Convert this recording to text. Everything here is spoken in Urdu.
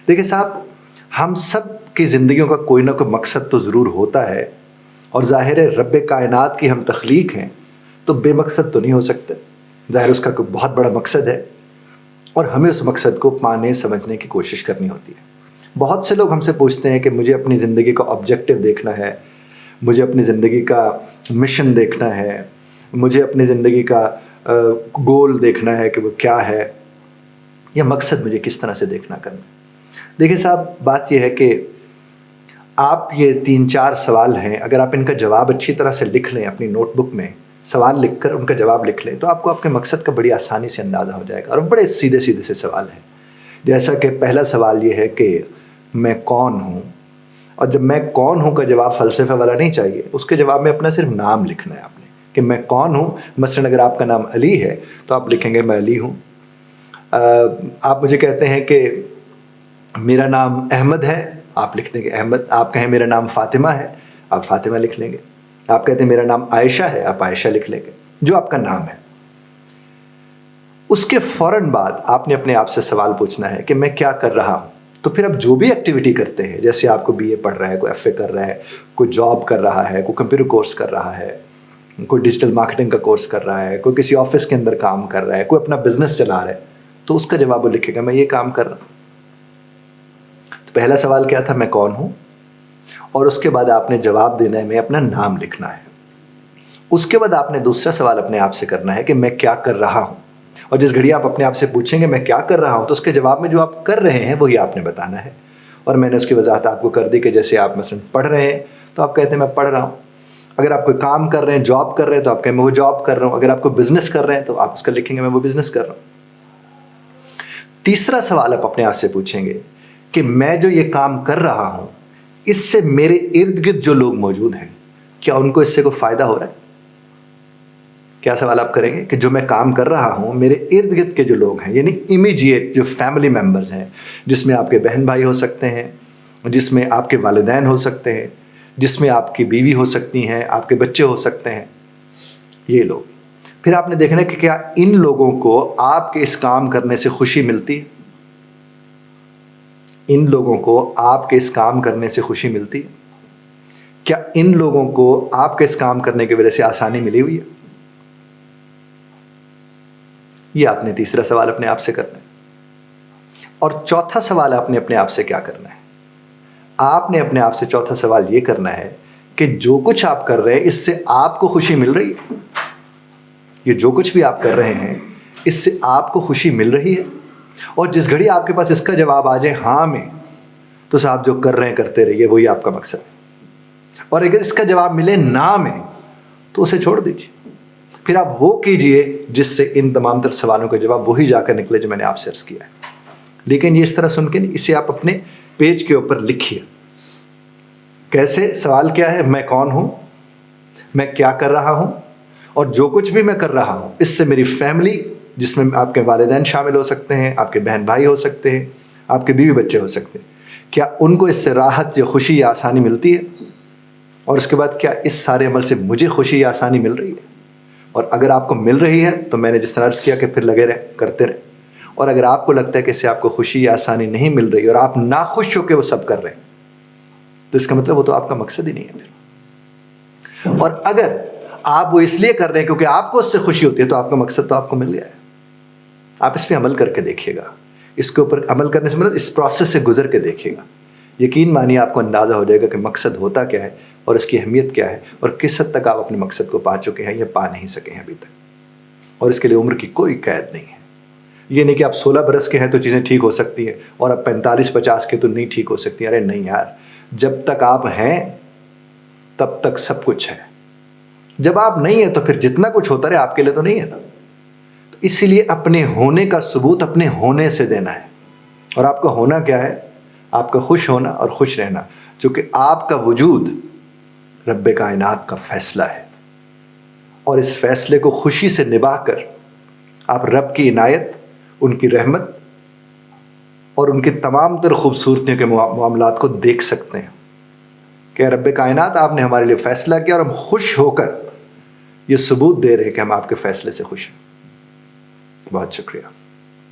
دیکھیں صاحب، ہم سب کی زندگیوں کا کوئی نہ کوئی مقصد تو ضرور ہوتا ہے، اور ظاہر ہے رب کائنات کی ہم تخلیق ہیں تو بے مقصد تو نہیں ہو سکتے، ظاہر اس کا کوئی بہت بڑا مقصد ہے، اور ہمیں اس مقصد کو پانے سمجھنے کی کوشش کرنی ہوتی ہے۔ بہت سے لوگ ہم سے پوچھتے ہیں کہ مجھے اپنی زندگی کا آبجیکٹو دیکھنا ہے، مجھے اپنی زندگی کا مشن دیکھنا ہے، مجھے اپنی زندگی کا گول دیکھنا ہے کہ وہ کیا ہے، یا مقصد مجھے کس طرح سے دیکھنا کرنا۔ دیکھیں صاحب، بات یہ ہے کہ آپ یہ 3-4 سوال ہیں، اگر آپ ان کا جواب اچھی طرح سے لکھ لیں اپنی نوٹ بک میں، سوال لکھ کر ان کا جواب لکھ لیں، تو آپ کو آپ کے مقصد کا بڑی آسانی سے اندازہ ہو جائے گا۔ اور بڑے سیدھے سیدھے سے سوال ہیں، جیسا کہ پہلا سوال یہ ہے کہ میں کون ہوں؟ اور جب میں کون ہوں کا جواب فلسفہ والا نہیں چاہیے، اس کے جواب میں اپنا صرف نام لکھنا ہے آپ نے کہ میں کون ہوں۔ مثلاً اگر آپ کا نام علی ہے تو آپ لکھیں گے میں علی ہوں۔ آپ مجھے کہتے ہیں کہ میرا نام احمد ہے، آپ لکھ دیں گے احمد۔ آپ کہیں میرا نام فاطمہ ہے، آپ فاطمہ لکھ لیں گے۔ آپ کہتے ہیں میرا نام عائشہ ہے، آپ عائشہ لکھ لیں گے، جو آپ کا نام ہے۔ اس کے فوراً بعد آپ نے اپنے آپ سے سوال پوچھنا ہے کہ میں کیا کر رہا ہوں۔ تو پھر آپ جو بھی ایکٹیویٹی کرتے ہیں، جیسے آپ کو BA پڑھ رہا ہے، کوئی FA کر رہا ہے، کوئی جاب کر رہا ہے، کوئی کمپیوٹر کورس کر رہا ہے، کوئی ڈیجیٹل مارکیٹنگ کا کورس کر رہا ہے، کوئی کسی آفس کے اندر کام کر رہا ہے، کوئی اپنا بزنس چلا رہا ہے، تو اس کا جواب وہ لکھے گا میں یہ کام کر رہا ہوں۔ تو پہلا سوال کیا تھا؟ میں کون ہوں، اور اس کے بعد آپ نے جواب دینا ہے میں اپنا نام لکھنا ہے۔ اس کے بعد آپ نے دوسرا سوال اپنے آپ سے کرنا ہے کہ میں کیا کر رہا ہوں، اور جس گھڑی آپ اپنے آپ سے پوچھیں گے میں کیا کر رہا ہوں، تو اس کے جواب میں جو آپ کر رہے ہیں وہی آپ نے بتانا ہے۔ اور میں نے اس کی وضاحت آپ کو کر دی کہ جیسے آپ مثلا پڑھ رہے ہیں تو آپ کہتے ہیں میں پڑھ رہا ہوں، اگر آپ کوئی کام کر رہے ہیں، جاب کر رہے ہیں، تو آپ کہیں میں وہ جاب کر رہا ہوں، اگر آپ کوئی بزنس کر رہے ہیں تو آپ اس کا لکھیں گے میں وہ بزنس کر رہا ہوں۔ تیسرا سوال آپ اپنے آپ سے پوچھیں گے کہ میں جو یہ کام کر رہا ہوں اس سے میرے ارد گرد جو لوگ موجود ہیں کیا ان کو اس سے کوئی فائدہ ہو رہا ہے؟ کیا سوال آپ کریں گے کہ جو میں کام کر رہا ہوں میرے ارد گرد کے جو لوگ ہیں، یعنی امیجیٹ جو فیملی ممبرز ہیں، جس میں آپ کے بہن بھائی ہو سکتے ہیں، جس میں آپ کے والدین ہو سکتے ہیں، جس میں آپ کی بیوی ہو سکتی ہیں، آپ کے بچے ہو سکتے ہیں، یہ لوگ۔ پھر آپ نے دیکھنا ہے کہ کیا ان لوگوں کو آپ کے اس کام کرنے سے خوشی ملتی ہے؟ ان لوگوں کو آپ کے اس کام کرنے سے خوشی ملتی ہے؟ کیا ان لوگوں کو آپ کے اس کام کرنے کی وجہ سے آسانی ملی ہوئی ہے؟ یہ آپ نے تیسرا سوال اپنے آپ سے کرنا ہے۔ اور چوتھا سوال آپ نے اپنے آپ سے کیا کرنا ہے؟ آپ نے اپنے آپ سے چوتھا سوال یہ کرنا ہے کہ جو کچھ آپ کر رہے ہیں اس سے آپ کو خوشی مل رہی ہے؟ یہ جو کچھ بھی آپ کر رہے ہیں اس سے آپ کو خوشی مل رہی ہے؟ اور جس گھڑی آپ کے پاس اس کا جواب آ جائے ہاں میں، تو صاحب جو کر رہے ہیں کرتے رہیے، وہی آپ کا مقصد ہے۔ اور اگر اس کا جواب ملے نہ میں، تو اسے چھوڑ دیجیے، پھر آپ وہ کیجئے جس سے ان تمام تر سوالوں کا جواب وہی جا کر نکلے جو میں نے آپ سے عرض کیا ہے۔ لیکن یہ اس طرح سن کے نہیں، اسے آپ اپنے پیج کے اوپر لکھیے۔ کیسے؟ سوال کیا ہے؟ میں کون ہوں، میں کیا کر رہا ہوں، اور جو کچھ بھی میں کر رہا ہوں اس سے میری فیملی، جس میں آپ کے والدین شامل ہو سکتے ہیں، آپ کے بہن بھائی ہو سکتے ہیں، آپ کے بیوی بچے ہو سکتے ہیں، کیا ان کو اس سے راحت یا خوشی یا آسانی ملتی ہے؟ اور اس کے بعد کیا اس سارے عمل سے مجھے خوشی یا آسانی مل رہی ہے؟ اور اگر آپ کو مل رہی ہے تو میں نے جس طرح عرض کیا کہ پھر لگے رہے، کرتے رہے۔ اور اگر آپ کو لگتا ہے کہ اس سے آپ کو خوشی یا آسانی نہیں مل رہی اور آپ ناخوش ہو کے وہ سب کر رہے ہیں، تو اس کا مطلب وہ تو آپ کا مقصد ہی نہیں ہے پھر۔ اور اگر آپ وہ اس لیے کر رہے ہیں کیونکہ آپ کو اس سے خوشی ہوتی ہے، تو آپ کا مقصد تو آپ کو مل گیا ہے۔ آپ اس پہ عمل کر کے دیکھیے گا، اس کے اوپر عمل کرنے سے مطلب اس پروسیس سے گزر کے دیکھیے گا، یقین مانیے آپ کو اندازہ ہو جائے گا کہ مقصد ہوتا کیا ہے اور اس کی اہمیت کیا ہے، اور کس حد تک آپ اپنے مقصد کو پا چکے ہیں یا پا نہیں سکے ہیں ابھی تک۔ اور اس کے لیے عمر کی کوئی قید نہیں ہے۔ یہ نہیں کہ آپ 16 برس کے ہیں تو چیزیں ٹھیک ہو سکتی ہیں اور اب 45-50 کے تو نہیں ٹھیک ہو سکتی۔ ارے نہیں یار، جب تک آپ ہیں تب تک سب کچھ ہے، جب آپ نہیں ہیں تو پھر جتنا کچھ ہوتا رہے آپ کے لیے تو نہیں ہے نا۔ تو اسی لیے اپنے ہونے کا ثبوت اپنے ہونے سے دینا ہے۔ اور آپ کا ہونا کیا ہے؟ آپ کا خوش ہونا اور خوش رہنا، چونکہ آپ کا وجود رب کائنات کا فیصلہ ہے، اور اس فیصلے کو خوشی سے نبھا کر آپ رب کی عنایت، ان کی رحمت اور ان کی تمام تر خوبصورتیوں کے معاملات کو دیکھ سکتے ہیں کہ رب کائنات آپ نے ہمارے لیے فیصلہ کیا، اور ہم خوش ہو کر یہ ثبوت دے رہے ہیں کہ ہم آپ کے فیصلے سے خوش ہیں۔ بہت شکریہ۔